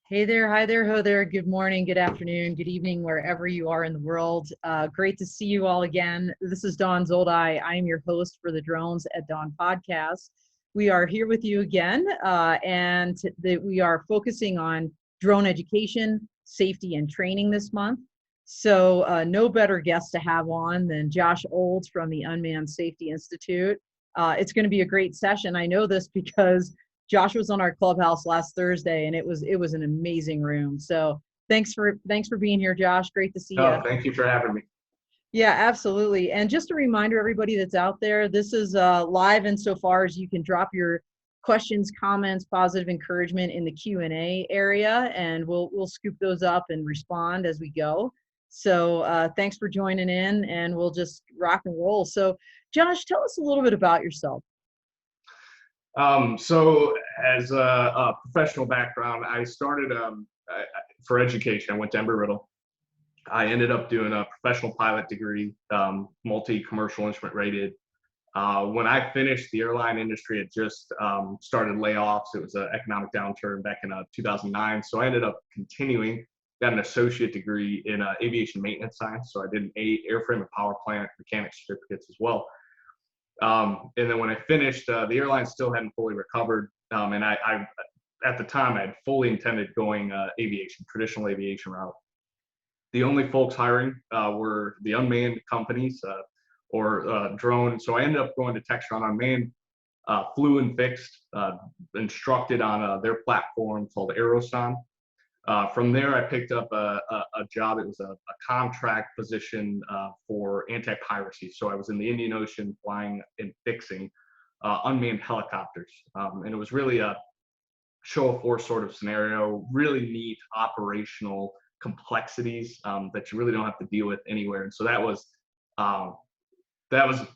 Hey there, hi there, ho there. Good morning, good afternoon, good evening, wherever you are in the world. Great to see you all again. This is Dawn Zoldi. I am your host for the Drones at Dawn podcast. We are here with you again, and we are focusing on drone education, safety, and training this month. So, no better guest to have on than Josh Olds from the Unmanned Safety Institute. It's going to be a great session. I know this because Josh was on our clubhouse last Thursday, and it was an amazing room. So thanks for being here, Josh. Great to see you. Oh, thank you for having me. Yeah, absolutely. And just a reminder, everybody that's out there, this is live insofar as you can drop your questions, comments, positive encouragement in the Q&A area, and we'll scoop those up and respond as we go. So thanks for joining in, and we'll just rock and roll. So, Josh, tell us a little bit about yourself. So as a professional background, I started for education. I went to Embry-Riddle. I ended up doing a professional pilot degree, multi-commercial instrument rated. When I finished, the airline industry had just started layoffs. It was an economic downturn back in 2009. So I ended up continuing, got an associate degree in aviation maintenance science. So I did an airframe and power plant mechanics certificates as well. And then when I finished, the airline still hadn't fully recovered. And I, at the time, I had fully intended going aviation, traditional aviation route. The only folks hiring were the unmanned companies or drone. So I ended up going to Textron Unmanned, flew and fixed, instructed on their platform called Aerosonde. From there, I picked up a job. It was a contract position for anti-piracy. So I was in the Indian Ocean flying and fixing unmanned helicopters. And it was really a show of force sort of scenario, really neat operational complexities that you really don't have to deal with anywhere. And so that was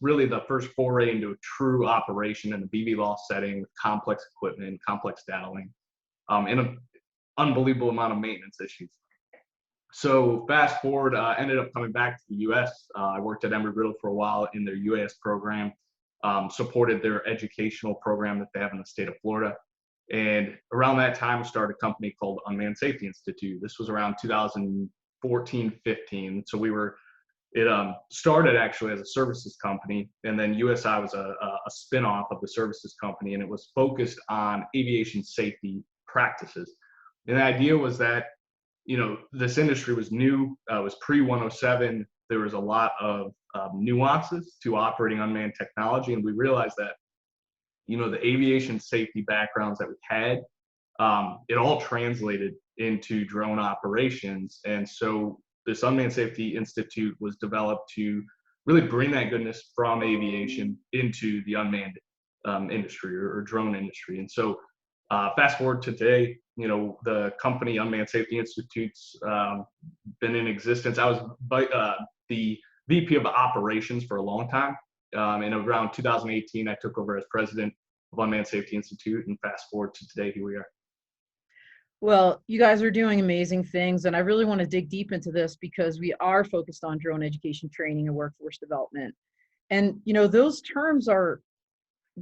really the first foray into a true operation in the BB setting with complex equipment, complex data link, in a unbelievable amount of maintenance issues. So fast forward, ended up coming back to the U.S. I worked at Embry-Riddle for a while in their UAS program, supported their educational program that they have in the state of Florida. And around that time, I started a company called Unmanned Safety Institute. This was around 2014, 15. So it started actually as a services company, and then USI was a spinoff of the services company, and it was focused on aviation safety practices. And the idea was that, this industry was new, it was pre-107. There was a lot of nuances to operating unmanned technology. And we realized that, the aviation safety backgrounds that we had, it all translated into drone operations. And so this Unmanned Safety Institute was developed to really bring that goodness from aviation into the unmanned industry or drone industry. And so fast forward to today, the company Unmanned Safety Institute's been in existence. I was the VP of operations for a long time. And around 2018, I took over as president of Unmanned Safety Institute. And fast forward to today, here we are. Well, you guys are doing amazing things, and I really want to dig deep into this because we are focused on drone education training and workforce development. And those terms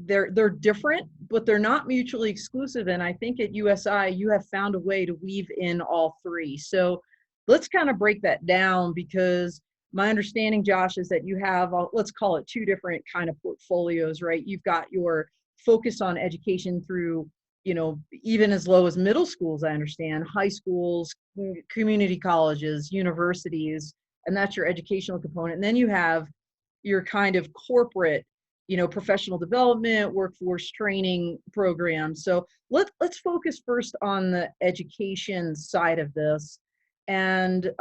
they're different, but they're not mutually exclusive. And I think at USI, you have found a way to weave in all three. So let's kind of break that down, because my understanding, Josh, is that you have, let's call it two different kind of portfolios, right? You've got your focus on education through, even as low as middle schools, I understand, high schools, community colleges, universities, and that's your educational component. And then you have your kind of corporate, professional development, workforce training programs. So let's focus first on the education side of this, and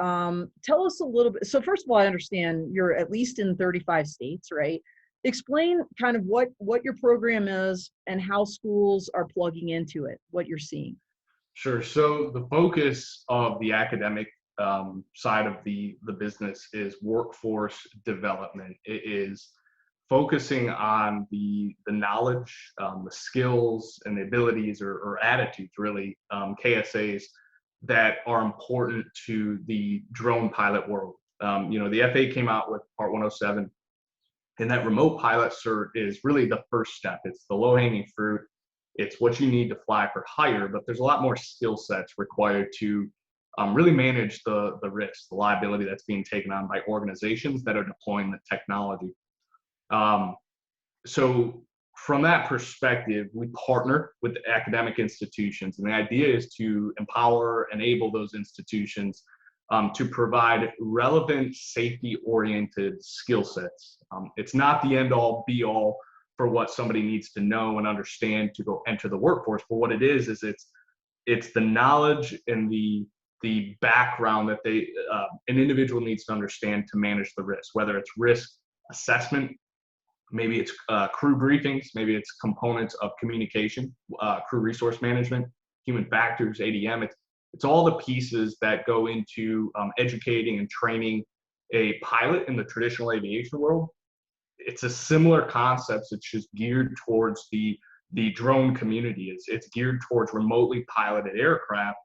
tell us a little bit. So first of all, I understand you're at least in 35 states, right? Explain kind of what your program is and how schools are plugging into it, what you're seeing. Sure. So the focus of the academic side of the business is workforce development. It is focusing on the knowledge, the skills, and the abilities or attitudes, really, KSAs that are important to the drone pilot world. The FAA came out with Part 107, and that remote pilot cert is really the first step. It's the low-hanging fruit. It's what you need to fly for hire, but there's a lot more skill sets required to really manage the risk, the liability that's being taken on by organizations that are deploying the technology. Um, so from that perspective, we partner with the academic institutions, and the idea is to empower, enable those institutions to provide relevant, safety-oriented skill sets. It's not the end-all, be-all for what somebody needs to know and understand to go enter the workforce, but what it is it's the knowledge and the background that an individual needs to understand to manage the risk, whether it's risk assessment, maybe it's crew briefings, maybe it's components of communication, crew resource management, human factors, ADM. It's all the pieces that go into educating and training a pilot in the traditional aviation world. It's a similar concept. It's just geared towards the drone community. It's geared towards remotely piloted aircraft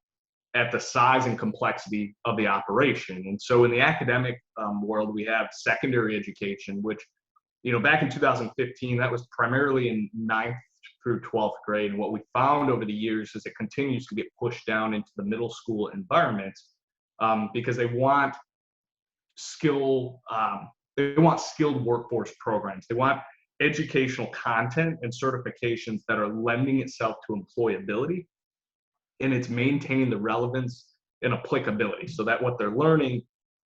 at the size and complexity of the operation. And so in the academic world, we have secondary education, which, back in 2015, that was primarily in 9th through 12th grade. And what we found over the years is it continues to get pushed down into the middle school environments because they want skilled workforce programs. They want educational content and certifications that are lending itself to employability, and it's maintaining the relevance and applicability so that what they're learning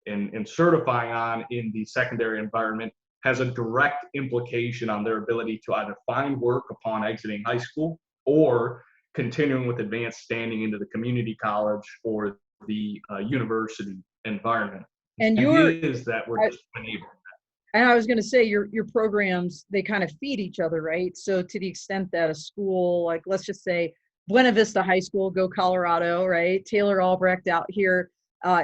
and certifying on in the secondary environment has a direct implication on their ability to either find work upon exiting high school or continuing with advanced standing into the community college or the university environment. And The your, idea is that we're just enabling. and I was going to say your programs, they kind of feed each other, right? So to the extent that a school, like let's just say Buena Vista High School, go Colorado, right? Taylor Albrecht out here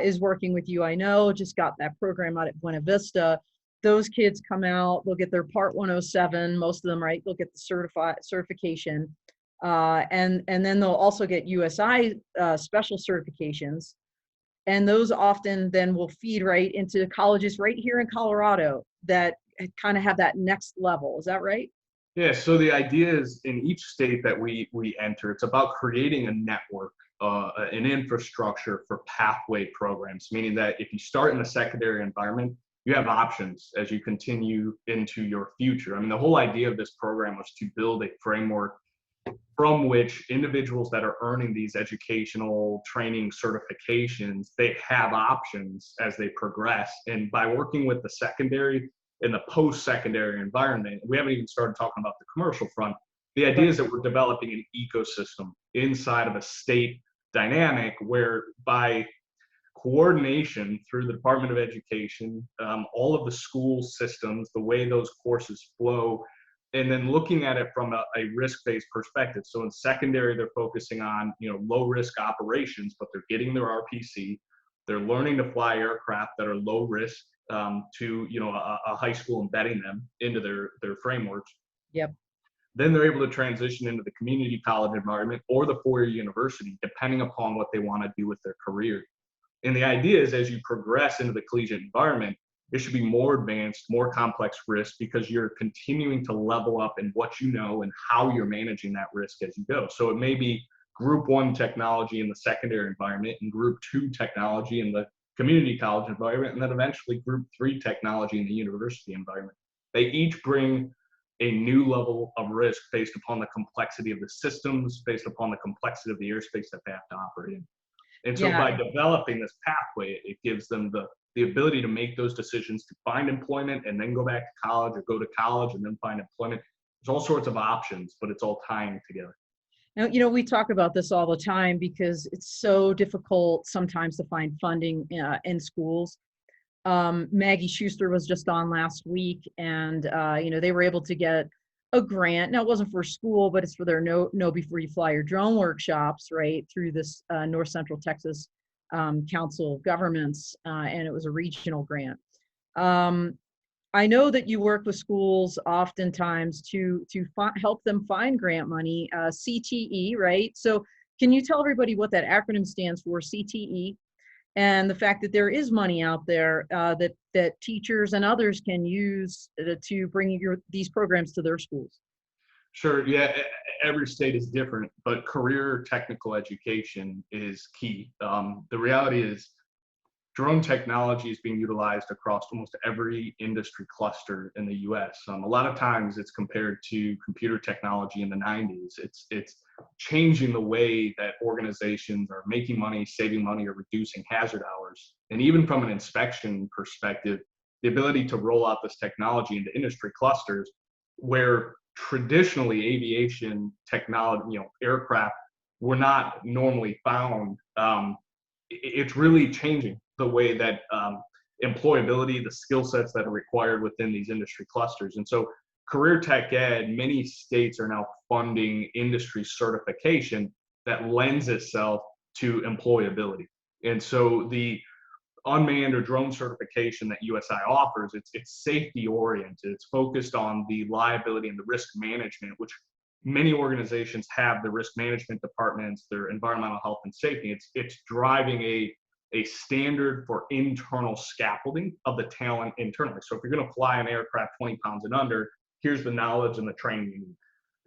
is working with you. I know, just got that program out at Buena Vista. Those kids come out, they'll get their Part 107, most of them, right? They'll get the certification. And then they'll also get USI special certifications. And those often then will feed right into colleges right here in Colorado that kind of have that next level. Is that right? Yeah, so the idea is in each state that we enter, it's about creating a network, an infrastructure for pathway programs, meaning that if you start in the secondary environment, you have options as you continue into your future. I mean, the whole idea of this program was to build a framework from which individuals that are earning these educational training certifications, they have options as they progress. And by working with the secondary and the post-secondary environment, we haven't even started talking about the commercial front. The idea is that we're developing an ecosystem inside of a state dynamic where by coordination through the Department of Education, all of the school systems, the way those courses flow, and then looking at it from a risk-based perspective. So in secondary, they're focusing on low-risk operations, but they're getting their RPC. They're learning to fly aircraft that are low risk to a high school, embedding them into their frameworks. Yep. Then they're able to transition into the community college environment or the four-year university, depending upon what they want to do with their career. And the idea is as you progress into the collegiate environment, it should be more advanced, more complex risk because you're continuing to level up in what you know and how you're managing that risk as you go. So it may be group 1 technology in the secondary environment and group 2 technology in the community college environment, and then eventually group 3 technology in the university environment. They each bring a new level of risk based upon the complexity of the systems, based upon the complexity of the airspace that they have to operate in. And so by developing this pathway, it gives them the ability to make those decisions to find employment and then go back to college or go to college and then find employment. There's all sorts of options, but it's all tying together. Now, we talk about this all the time because it's so difficult sometimes to find funding in schools. Maggie Schuster was just on last week, and they were able to get a grant. Now, it wasn't for school, but it's for their Know Before You Fly Your Drone workshops, right, through this North Central Texas Council of Governments, and it was a regional grant. I know that you work with schools oftentimes to help them find grant money, CTE, right? So can you tell everybody what that acronym stands for, CTE, and the fact that there is money out there that teachers and others can use to bring these programs to their schools? Sure. Yeah. every state is different, but career technical education is key. The reality is drone technology is being utilized across almost every industry cluster in the US. A lot of times it's compared to computer technology in the 90s. It's changing the way that organizations are making money, saving money, or reducing hazard hours. And even from an inspection perspective, the ability to roll out this technology into industry clusters where traditionally aviation technology, aircraft were not normally found. It's really changing the way that employability, the skill sets that are required within these industry clusters. And so career tech ed, many states are now funding industry certification that lends itself to employability. And so the unmanned or drone certification that USI offers, it's safety oriented. It's focused on the liability and the risk management, which many organizations have the risk management departments, their environmental health and safety. It's driving a standard for internal scaffolding of the talent internally. So if you're going to fly an aircraft 20 pounds and under, here's the knowledge and the training you need.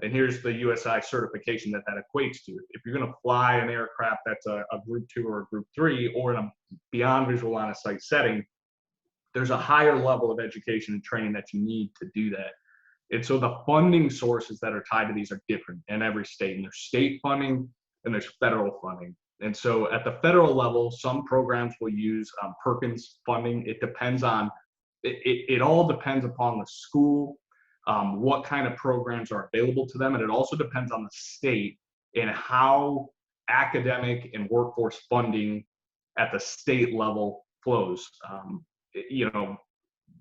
And here's the USI certification that equates to. If you're going to fly an aircraft that's a group 2 or a group 3 or in a beyond visual line of sight setting, there's a higher level of education and training that you need to do that. And so the funding sources that are tied to these are different in every state. And there's state funding and there's federal funding. And so at the federal level, some programs will use Perkins funding. It depends on, it all depends upon the school, what kind of programs are available to them. And it also depends on the state and how academic and workforce funding at the state level flows.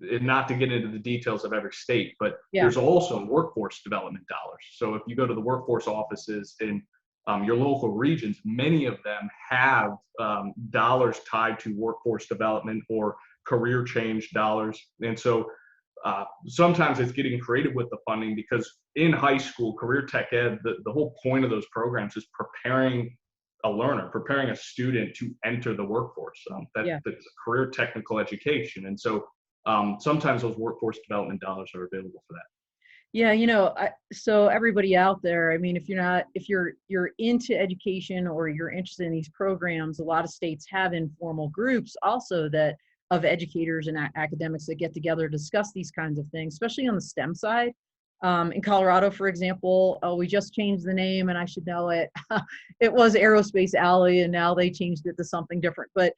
Not to get into the details of every state, but there's also workforce development dollars. So if you go to the workforce offices in your local regions, many of them have dollars tied to workforce development or career change dollars. And so sometimes it's getting creative with the funding, because in high school, career tech ed, the whole point of those programs is preparing a learner, preparing a student to enter the workforce. That's career technical education. And so sometimes those workforce development dollars are available for that. Yeah, so everybody out there, I mean, if you're into education or you're interested in these programs, a lot of states have informal groups also of educators and academics that get together to discuss these kinds of things, especially on the STEM side. In Colorado, for example, we just changed the name, and I should know it. It was Aerospace Alley, and now they changed it to something different. But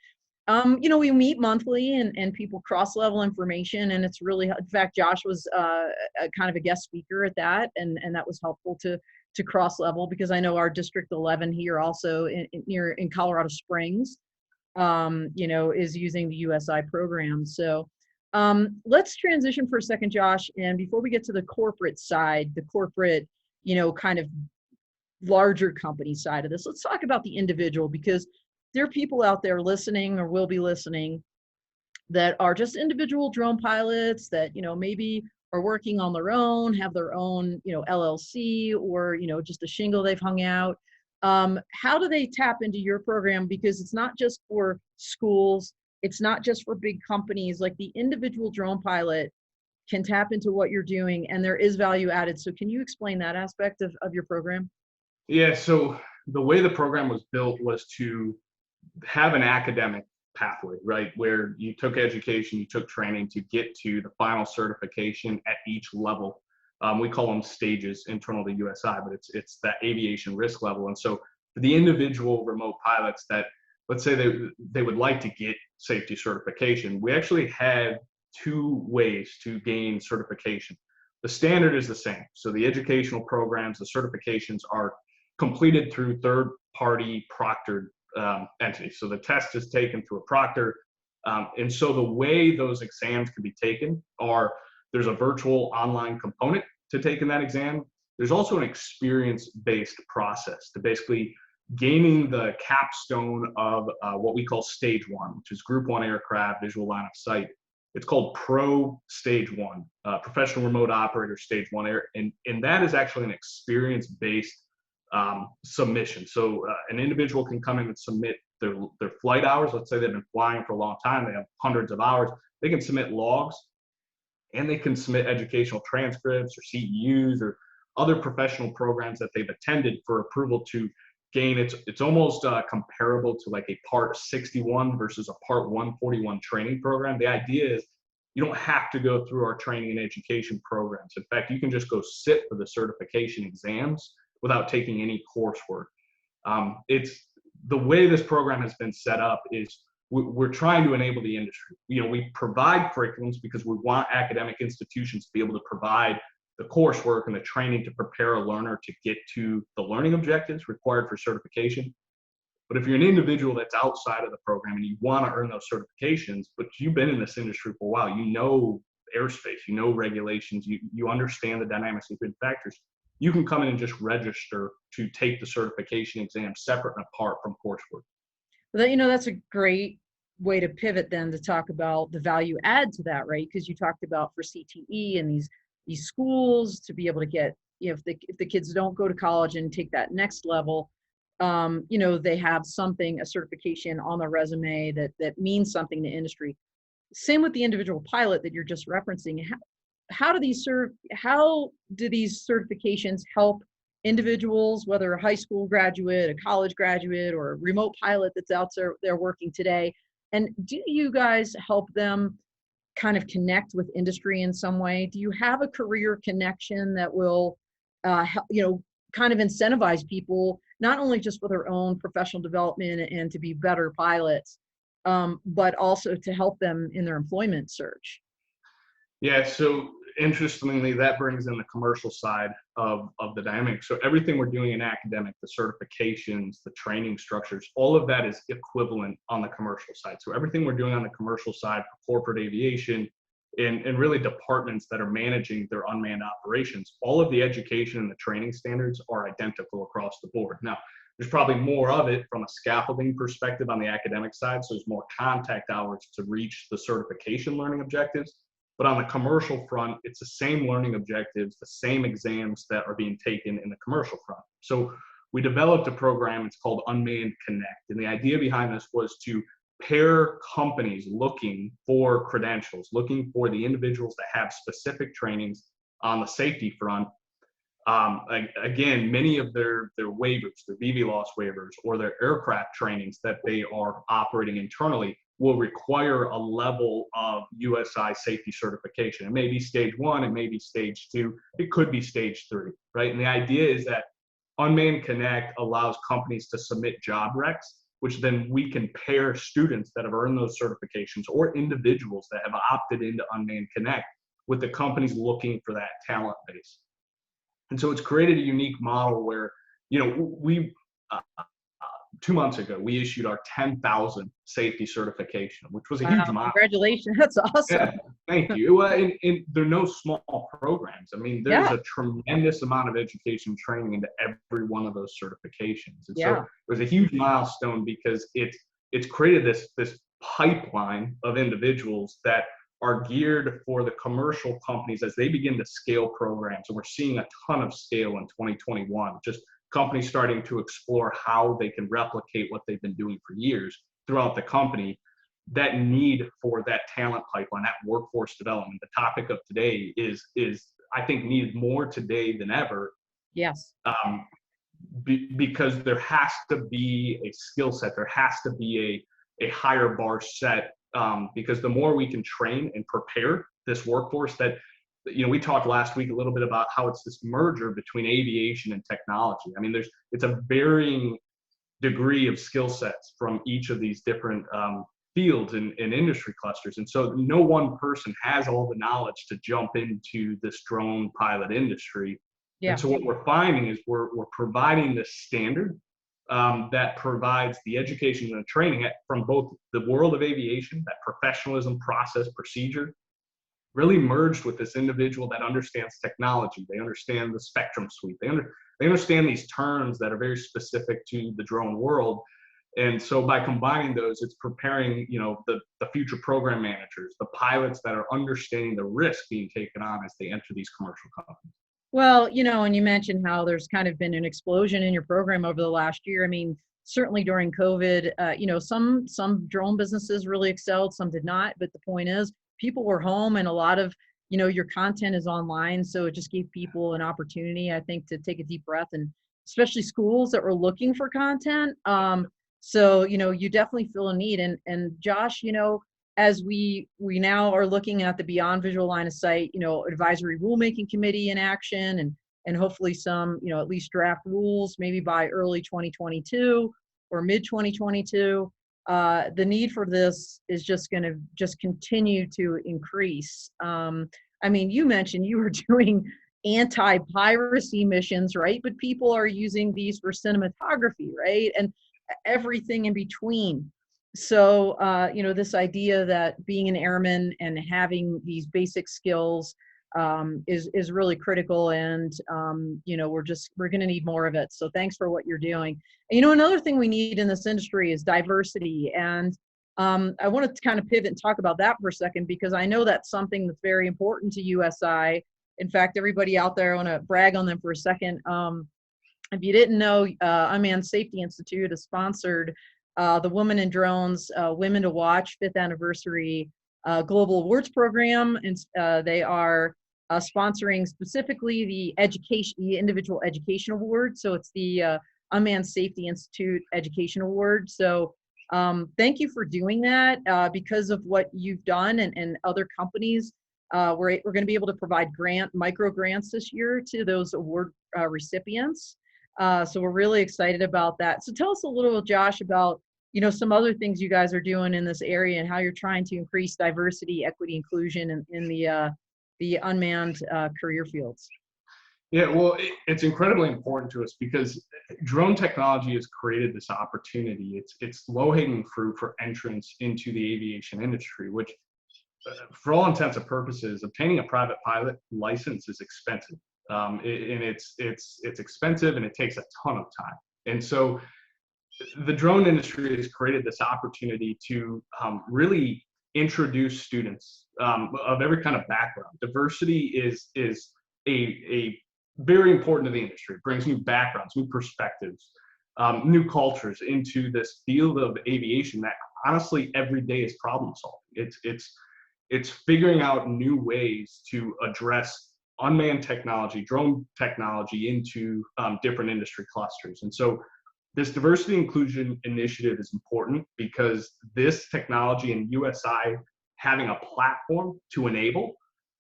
we meet monthly and people cross-level information, and it's really, in fact, Josh was kind of a guest speaker at that, and that was helpful to cross-level, because I know our District 11 here also in Colorado Springs, is using the USI program. So let's transition for a second, Josh, and before we get to the corporate side, the corporate, kind of larger company side of this, let's talk about the individual, because there are people out there listening or will be listening that are just individual drone pilots that, maybe are working on their own, have their own, LLC, or, just a shingle they've hung out. How do they tap into your program? Because it's not just for schools, it's not just for big companies. Like, the individual drone pilot can tap into what you're doing, and there is value added. So can you explain that aspect of your program? Yeah, so the way the program was built was to have an academic pathway, right? Where you took education, you took training to get to the final certification at each level. We call them stages internal to USI, but it's that aviation risk level. And so for the individual remote pilots that, let's say they would like to get safety certification, we actually had 2 ways to gain certification. The standard is the same. So the educational programs, the certifications are completed through third-party proctored entities. So the test is taken through a proctor. And so the way those exams can be taken are, there's a virtual online component to taking that exam. There's also an experience-based process to basically gaining the capstone of what we call stage 1, which is group 1 aircraft, visual line of sight. It's called Pro Stage 1, Professional Remote Operator Stage 1 Air, and that is actually an experience-based submission. So an individual can come in and submit their flight hours. Let's say they've been flying for a long time, they have hundreds of hours. They can submit logs, and they can submit educational transcripts or CEUs or other professional programs that they've attended for approval to gain. It's almost comparable to like a Part 61 versus a Part 141 training program. The idea is you don't have to go through our training and education programs. In fact, you can just go sit for the certification exams without taking any coursework. It's the way this program has been set up is we're trying to enable the industry. We provide curriculums because we want academic institutions to be able to provide the coursework and the training to prepare a learner to get to the learning objectives required for certification. But if you're an individual that's outside of the program and you want to earn those certifications, but you've been in this industry for a while, you know airspace, you know regulations, you understand the dynamics of good factors, you can come in and just register to take the certification exam separate and apart from coursework. Well, that's a great way to pivot then to talk about the value add to that, right? Because you talked about for CTE and these schools to be able to get, if the kids don't go to college and take that next level, they have a certification on their resume that means something to industry. Same with the individual pilot that you're just referencing. How do these certifications help individuals, whether a high school graduate, a college graduate, or a remote pilot that's out there working today? And do you guys help them kind of connect with industry in some way? Do you have a career connection that will, kind of incentivize people, not only just for their own professional development and to be better pilots, but also to help them in their employment search? Yeah, so interestingly, that brings in the commercial side of the dynamic. So everything we're doing in academic, the certifications, the training structures, all of that is equivalent on the commercial side. So everything we're doing on the commercial side for corporate aviation and really departments that are managing their unmanned operations, all of the education and the training standards are identical across the board. Now, there's probably more of it from a scaffolding perspective on the academic side. So there's more contact hours to reach the certification learning objectives. But on the commercial front, it's the same learning objectives, the same exams that are being taken in the commercial front. So we developed a program, it's called Unmanned Connect. And the idea behind this was to pair companies looking for credentials, looking for the individuals that have specific trainings on the safety front. Again, many of their waivers, their BVLOS waivers, or their aircraft trainings that they are operating internally will require a level of USI safety certification. It may be stage 1, it may be stage 2, it could be stage 3, right? And the idea is that Unmanned Connect allows companies to submit job recs, which then we can pair students that have earned those certifications or individuals that have opted into Unmanned Connect with the companies looking for that talent base. And so it's created a unique model where, we 2 months ago, we issued our 10,000 safety certification, which was a huge milestone. Congratulations. That's awesome. Yeah, thank you. And they're no small programs. I mean, there's a tremendous amount of education training into every one of those certifications. And so it was a huge milestone because it's created this pipeline of individuals that are geared for the commercial companies as they begin to scale programs. And we're seeing a ton of scale in 2021, just companies starting to explore how they can replicate what they've been doing for years throughout the company. That need for that talent pipeline, that workforce development, the topic of today is I think needed more today than ever. Yes. Because there has to be a skill set, there has to be a higher bar set, because the more we can train and prepare this workforce that, we talked last week a little bit about how it's this merger between aviation and technology. I mean, it's a varying degree of skill sets from each of these different fields and industry clusters. And so no one person has all the knowledge to jump into this drone pilot industry. Yeah. And so what we're finding is we're providing this standard that provides the education and the training from both the world of aviation, that professionalism, process, procedure, really merged with this individual that understands technology. They understand the spectrum suite. They understand these terms that are very specific to the drone world. And so by combining those, it's preparing, the future program managers, the pilots that are understanding the risk being taken on as they enter these commercial companies. Well, and you mentioned how there's kind of been an explosion in your program over the last year. I mean, certainly during COVID, some drone businesses really excelled, some did not. But the point is, people were home, and a lot of your content is online, so it just gave people an opportunity, I think, to take a deep breath, and especially schools that were looking for content. So, you definitely feel a need. And Josh, as we now are looking at the Beyond Visual Line of Sight, advisory rulemaking committee in action, and hopefully some, at least draft rules maybe by early 2022 or mid 2022. The need for this is just going to just continue to increase. I mean, you mentioned you were doing anti-piracy missions, right? But people are using these for cinematography, right? And everything in between. So, this idea that being an airman and having these basic skills is really critical, and we're going to need more of it. So, thanks for what you're doing. And, another thing we need in this industry is diversity, and I want to kind of pivot and talk about that for a second, because I know that's something that's very important to USI. In fact, everybody out there, I want to brag on them for a second. If you didn't know, Unmanned Safety Institute has sponsored the Women in Drones, Women to Watch 5th anniversary global awards program, and they are sponsoring specifically the individual education award. So it's the Unmanned Safety Institute Education Award. So thank you for doing that, because of what you've done, and other companies. We're going to be able to provide micro grants this year to those award recipients. So we're really excited about that. So tell us a little, Josh, about some other things you guys are doing in this area, and how you're trying to increase diversity, equity, inclusion in the unmanned career fields. Yeah, well, it's incredibly important to us because drone technology has created this opportunity. It's low-hanging fruit for entrance into the aviation industry, which, for all intents and purposes, obtaining a private pilot license is expensive. And it's expensive, and it takes a ton of time. And so the drone industry has created this opportunity to really introduce students of every kind of background. Diversity is a very important to the industry. It brings new backgrounds, new perspectives, new cultures into this field of aviation that honestly every day is problem solving. It's figuring out new ways to address unmanned technology, drone technology into different industry clusters. And so this diversity inclusion initiative is important because this technology and USI having a platform to enable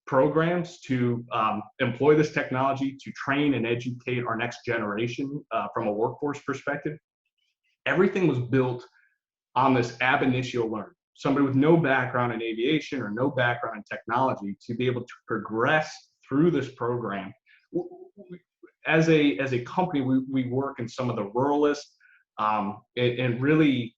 programs to employ this technology to train and educate our next generation from a workforce perspective. Everything was built on this ab initio learn. Somebody with no background in aviation or no background in technology to be able to progress through this program. As a company, we work in some of the ruralist and really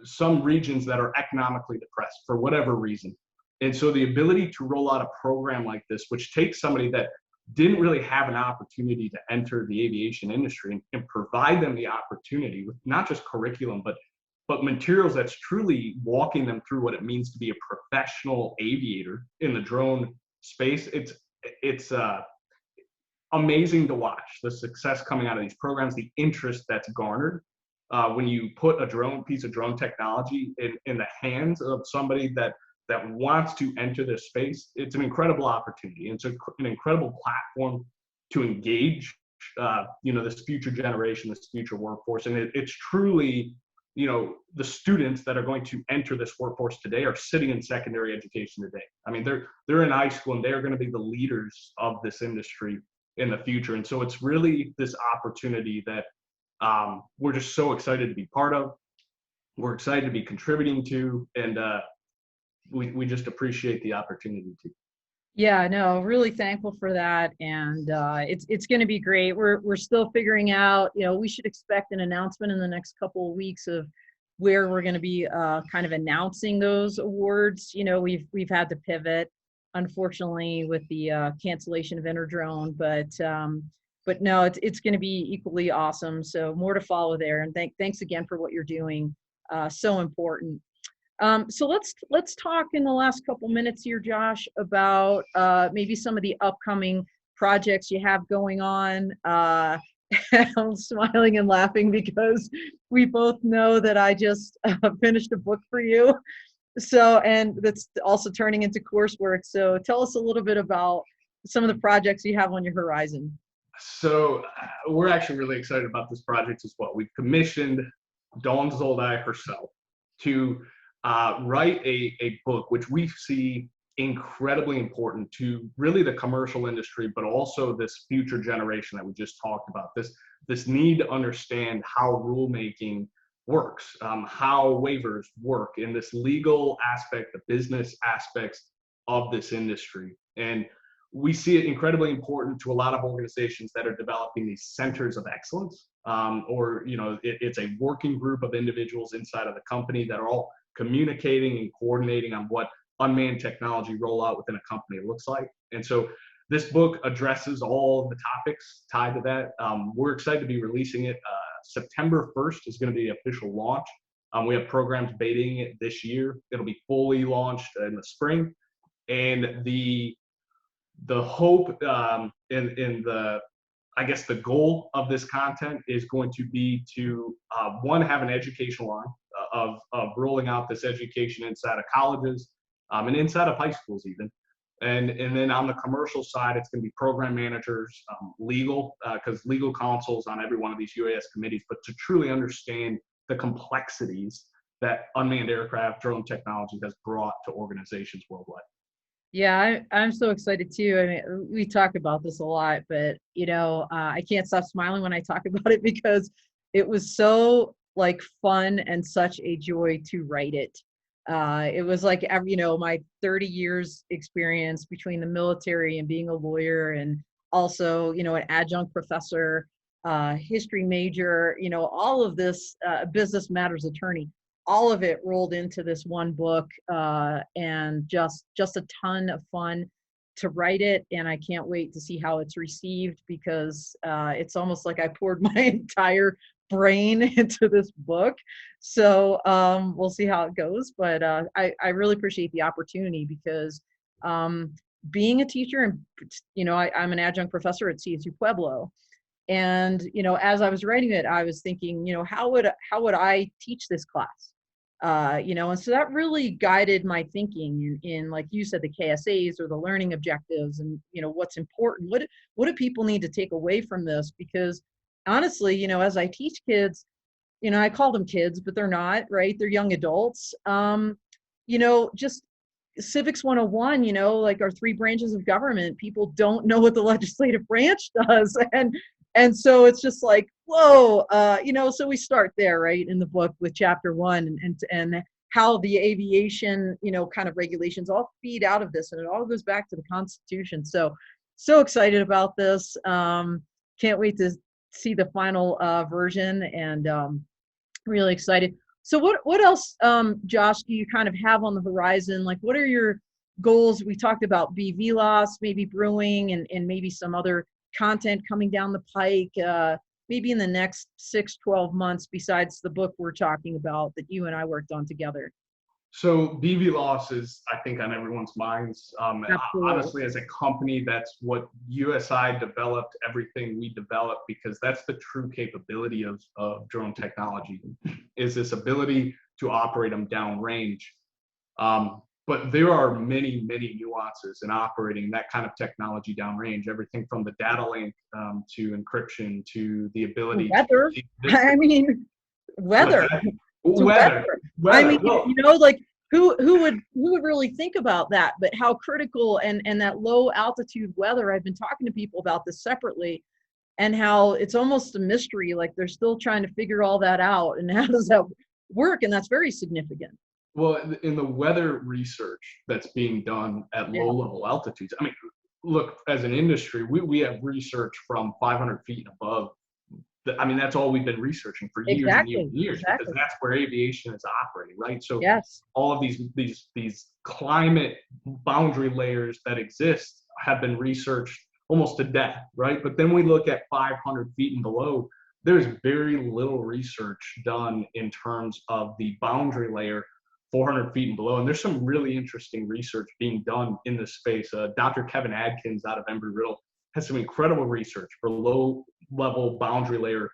some regions that are economically depressed for whatever reason. And so the ability to roll out a program like this, which takes somebody that didn't really have an opportunity to enter the aviation industry and provide them the opportunity with not just curriculum, but materials that's truly walking them through what it means to be a professional aviator in the drone space. It's amazing to watch the success coming out of these programs, the interest that's garnered when you put a piece of drone technology in the hands of somebody that wants to enter this space. It's an incredible opportunity. It's an incredible platform to engage, this future generation, this future workforce. And it's truly, the students that are going to enter this workforce today are sitting in secondary education today. I mean, they're in high school, and they're going to be the leaders of this industry in the future. And so it's really this opportunity that we're just so excited to be part of. We're excited to be contributing to, and we just appreciate the opportunity to. Yeah, no, really thankful for that, and it's going to be great. We're still figuring out. We should expect an announcement in the next couple of weeks of where we're going to be kind of announcing those awards. We've had to pivot, unfortunately, with the cancellation of Interdrone, but no, it's going to be equally awesome. So more to follow there, and thanks again for what you're doing. So important. So let's talk in the last couple minutes here, Josh, about maybe some of the upcoming projects you have going on. I'm smiling and laughing because we both know that I just finished a book for you. So, and that's also turning into coursework. So tell us a little bit about some of the projects you have on your horizon. So we're actually really excited about this project as well. We've commissioned Dawn Zoldai herself to write a book, which we see incredibly important to really the commercial industry, but also this future generation that we just talked about. This need to understand how rulemaking works, how waivers work, in this legal aspect, the business aspects of this industry. And we see it incredibly important to a lot of organizations that are developing these centers of excellence, or it's a working group of individuals inside of the company that are all communicating and coordinating on what unmanned technology rollout within a company looks like. And so this book addresses all of the topics tied to that. We're excited to be releasing it. September 1st is going to be the official launch. We have programs baiting it this year. It'll be fully launched in the spring. And the hope in the, I guess the goal of this content is going to be to one, have an educational arm of rolling out this education inside of colleges and inside of high schools even. And then on the commercial side, it's going to be program managers, legal, because legal counsels on every one of these UAS committees, but to truly understand the complexities that unmanned aircraft drone technology has brought to organizations worldwide. Yeah, I'm so excited too. I mean, we talk about this a lot, but I can't stop smiling when I talk about it because it was so like fun and such a joy to write it. It was like my 30 years experience between the military and being a lawyer, and also an adjunct professor, history major, all of this, business matters attorney, all of it rolled into this one book, and just a ton of fun to write it. And I can't wait to see how it's received, because it's almost like I poured my entire brain into this book. So we'll see how it goes. But I really appreciate the opportunity, because being a teacher, and I'm an adjunct professor at CSU Pueblo. And as I was writing it, I was thinking, how would I teach this class? And so that really guided my thinking in, like you said, the KSAs, or the learning objectives, and what's important. What do people need to take away from this? Because honestly, as I teach kids, I call them kids, but they're not, right? They're young adults. Just civics 101, like our three branches of government, people don't know what the legislative branch does. And so it's just like, whoa, so we start there, right, in the book with chapter 1, and how the aviation, kind of regulations all feed out of this, and it all goes back to the Constitution. So excited about this. Can't wait to see the final version, and really excited. So what else, Josh, do you kind of have on the horizon? Like, what are your goals? We talked about BV loss, maybe brewing, and maybe some other content coming down the pike, maybe in the next 6-12 months, besides the book we're talking about that you and I worked on together. So BV loss is, I think, on everyone's minds. Absolutely. Honestly, as a company, that's what USI developed, everything we developed, because that's the true capability of drone technology, is this ability to operate them downrange. But there are many, many nuances in operating that kind of technology downrange, everything from the data link to encryption to the ability Weather. to... I mean, weather. Weather. I mean, Well, like who would really think about that? But how critical, and that low altitude weather. I've been talking to people about this separately, and how it's almost a mystery. Like they're still trying to figure all that out, and how does that work? And that's very significant. well, in the weather research that's being done at Yeah. low level altitudes, I mean, look, as an industry, we have research from 500 feet and above. I mean, that's all we've been researching for years and years Exactly. and years, because Exactly. that's where aviation is operating, right? So Yes. all of these climate boundary layers that exist have been researched almost to death, right? But then we look at 500 feet and below, there's very little research done in terms of the boundary layer 400 feet and below. And there's some really interesting research being done in this space. Dr. Kevin Adkins out of Embry-Riddle has some incredible research for low level boundary layer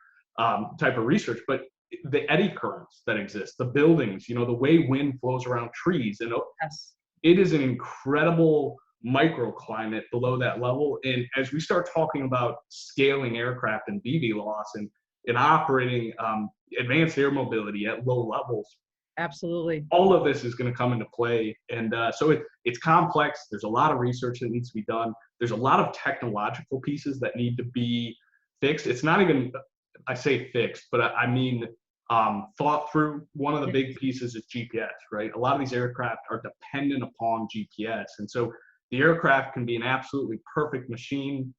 type of research. But the eddy currents that exist, the buildings, the way wind flows around trees, and Yes. it is an incredible microclimate below that level. And as we start talking about scaling aircraft and BV loss and operating advanced air mobility at low levels, Absolutely. all of this is going to come into play. And so it's complex. There's a lot of research that needs to be done. There's a lot of technological pieces that need to be fixed. It's not even, I say fixed, but I mean thought through. One of the big pieces is GPS, right? A lot of these aircraft are dependent upon GPS. And so the aircraft can be an absolutely perfect machine,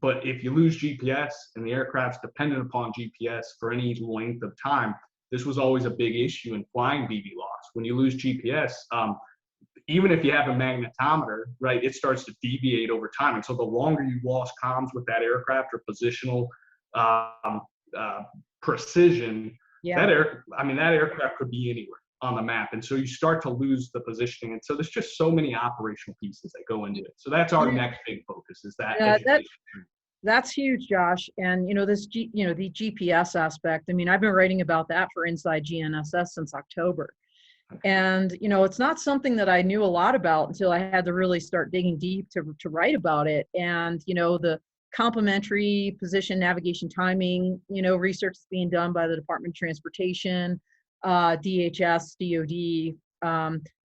but if you lose GPS and the aircraft's dependent upon GPS for any length of time, this was always a big issue in flying BV loss. When you lose GPS, even if you have a magnetometer, right, it starts to deviate over time. And so the longer you lost comms with that aircraft or positional precision, Yeah. that aircraft could be anywhere on the map. And so you start to lose the positioning. And so there's just so many operational pieces that go into it. So that's our next big focus, is that Yeah, education. that's huge, Josh. And the GPS aspect. I mean, I've been writing about that for Inside GNSS since October. And it's not something that I knew a lot about until I had to really start digging deep to write about it. And the complementary position, navigation, timing, research is being done by the Department of Transportation, DHS, DoD.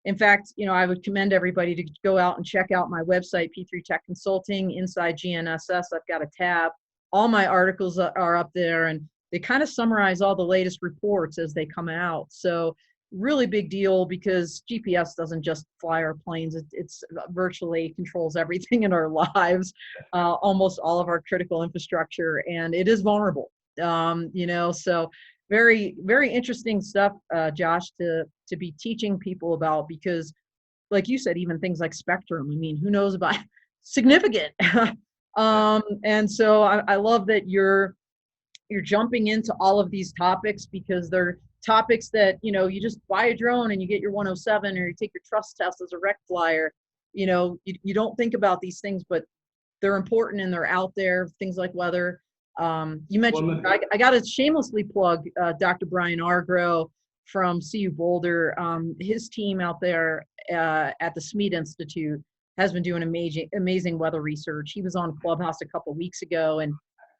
In fact, I would commend everybody to go out and check out my website, P3 Tech Consulting, Inside GNSS. I've got a tab. All my articles are up there, and they kind of summarize all the latest reports as they come out. So really big deal, because GPS doesn't just fly our planes. It's virtually controls everything in our lives, almost all of our critical infrastructure, and it is vulnerable. So very, very interesting stuff, Josh, to be teaching people about, because like you said, even things like spectrum, I mean, who knows about significant. And so I love that you're jumping into all of these topics, because they're topics that, you just buy a drone and you get your 107, or you take your trust test as a rec flyer. You don't think about these things, but they're important and they're out there. Things like weather. You mentioned, I got to shamelessly plug Dr. Brian Argro from CU Boulder. His team out there at the Smead Institute has been doing amazing weather research. He was on Clubhouse a couple of weeks ago, and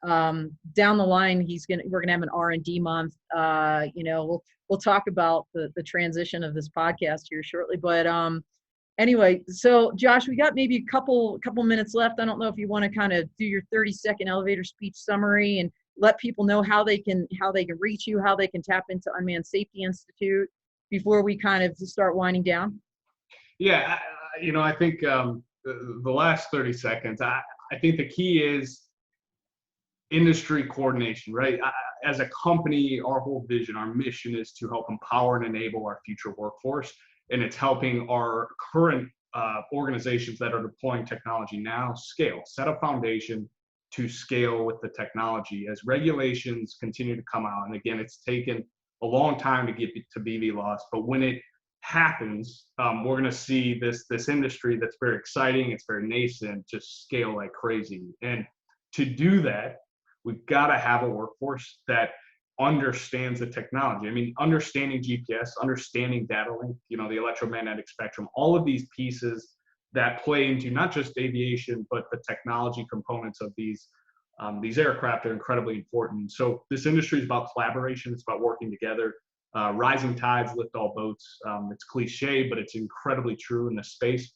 down the line, we're gonna have an R&D month. We'll talk about the transition of this podcast here shortly. But anyway, so Josh, we got maybe a couple minutes left. I don't know if you want to kind of do your 30-second elevator speech summary and let people know how they can reach you, how they can tap into Unmanned Safety Institute before we kind of start winding down. Yeah, I think the last 30 seconds, I think the key is industry coordination, right? As a company, our whole vision, our mission is to help empower and enable our future workforce. And it's helping our current organizations that are deploying technology now scale, set a foundation to scale with the technology as regulations continue to come out. And again, it's taken a long time to get to BV loss, but when it happens, we're going to see this industry that's very exciting, it's very nascent, just scale like crazy. And to do that, we've got to have a workforce that understands the technology. I mean, understanding GPS, understanding data link, the electromagnetic spectrum, all of these pieces that play into not just aviation, but the technology components of these aircraft are incredibly important. So this industry is about collaboration. It's about working together. Rising tides lift all boats. It's cliche, but it's incredibly true in this space.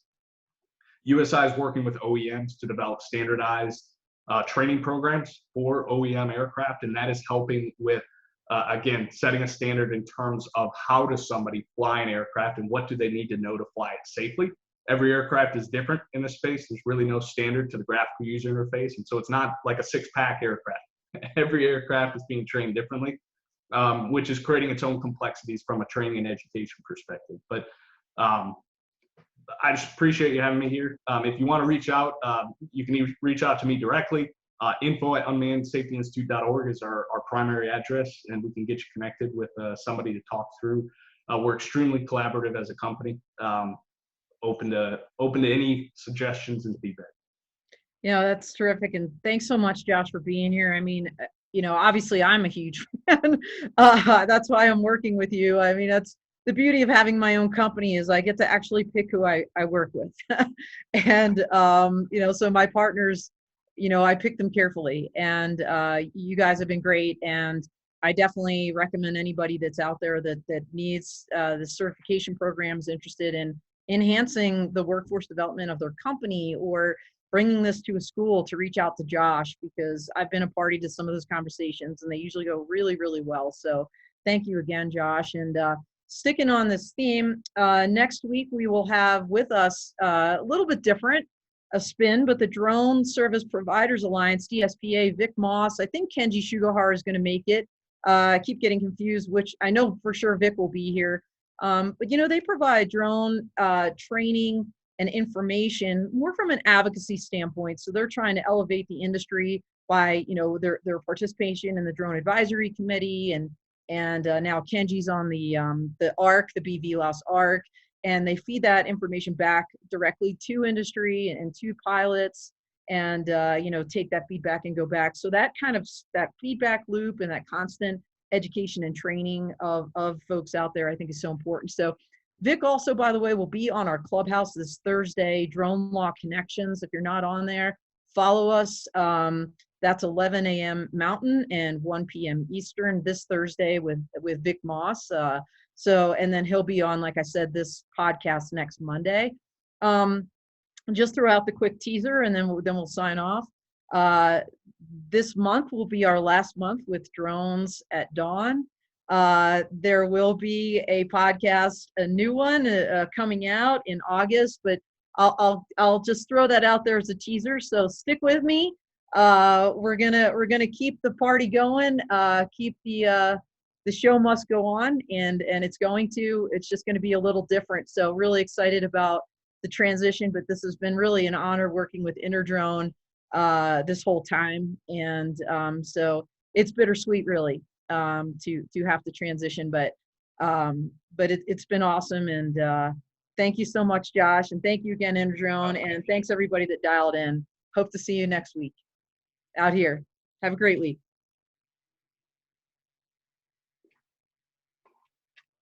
USI is working with OEMs to develop standardized training programs for OEM aircraft, and that is helping with, again, setting a standard in terms of how does somebody fly an aircraft and what do they need to know to fly it safely. Every aircraft is different in this space. There's really no standard to the graphical user interface, and so it's not like a six-pack aircraft. Every aircraft is being trained differently, which is creating its own complexities from a training and education perspective. But I just appreciate you having me here. If you want to reach out, you can reach out to me directly. info@unmannedsafetyinstitute.org is our primary address, and we can get you connected with somebody to talk through. We're extremely collaborative as a company, open to any suggestions and feedback. Yeah, that's terrific. And thanks so much, Josh, for being here. I mean, obviously I'm a huge fan. That's why I'm working with you. I mean, that's the beauty of having my own company is I get to actually pick who I work with. And, so my partners, I pick them carefully, and you guys have been great. And I definitely recommend anybody that's out there that needs the certification programs, interested in enhancing the workforce development of their company or bringing this to a school, to reach out to Josh, because I've been a party to some of those conversations and they usually go really, really well. So thank you again, Josh. And sticking on this theme, next week we will have with us a little bit different, a spin, but the Drone Service Providers Alliance, DSPA, Vic Moss. I think Kenji Sugahara is going to make it. I keep getting confused, which I know for sure Vic will be here. But they provide drone training and information more from an advocacy standpoint. So they're trying to elevate the industry by their participation in the Drone Advisory Committee, and now Kenji's on the ARC, the BVLOS ARC, and they feed that information back directly to industry and to pilots, and take that feedback and go back. So that feedback loop and that constant education and training of folks out there, I think, is so important. So Vic also, by the way, will be on our Clubhouse this Thursday, Drone Law Connections. If you're not on there, follow us. That's 11 a.m. Mountain and 1 p.m. Eastern this Thursday with Vic Moss. And then he'll be on, like I said, this podcast next Monday. Just throw out the quick teaser, and then we'll sign off. This month will be our last month with Drones at Dawn. There will be a podcast, a new one coming out in August, but I'll just throw that out there as a teaser. So stick with me. We're gonna keep the party going. Keep the show must go on, and it's just going to be a little different. So really excited about the transition, but this has been really an honor working with Interdrone this whole time, and so it's bittersweet, really, to have to transition, but it's been awesome. And thank you so much, Josh, and thank you again, Interdrone, and thanks everybody that dialed in. Hope to see you next week out here. Have a great week.